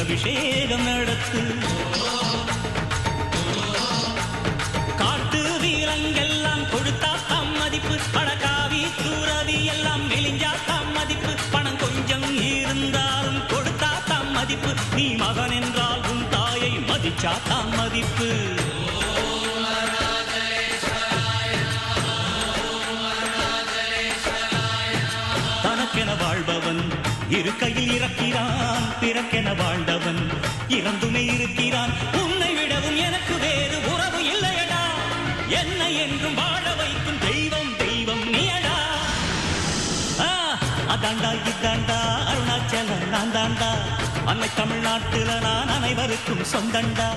அபிஷேகம் நடத்து. காட்டு வீரங்கெல்லாம் கொடுத்தா தாம் மதிப்பு, பணக்காவி தூரவி எல்லாம் மெலிஞ்சா தாம் மதிப்பு, பணம் கொஞ்சம் இருந்தாலும் கொடுத்தா தாம் மதிப்பு, நீ மகன் என்றால் உன் தாயை மதிச்சா தாம் மதிப்பு. தனக்கென வாழ்பவன் இருக்கையில் இறக்கிறான், பிறக்கென வாழ்ந்தவன் இறந்துமே இருக்கிறான். உன்னை விடவும் எனக்கு வேறு உறவு இல்லையடா, என்னை என்றும் வாழ வைக்கும் தெய்வம் தெய்வம் நீயடா. அதாண்டா இதாண்டா அருணாச்சலம் நான் தாண்டா, அன்னை தமிழ்நாட்டுல நான் அனைவருக்கும் சொந்தண்டா.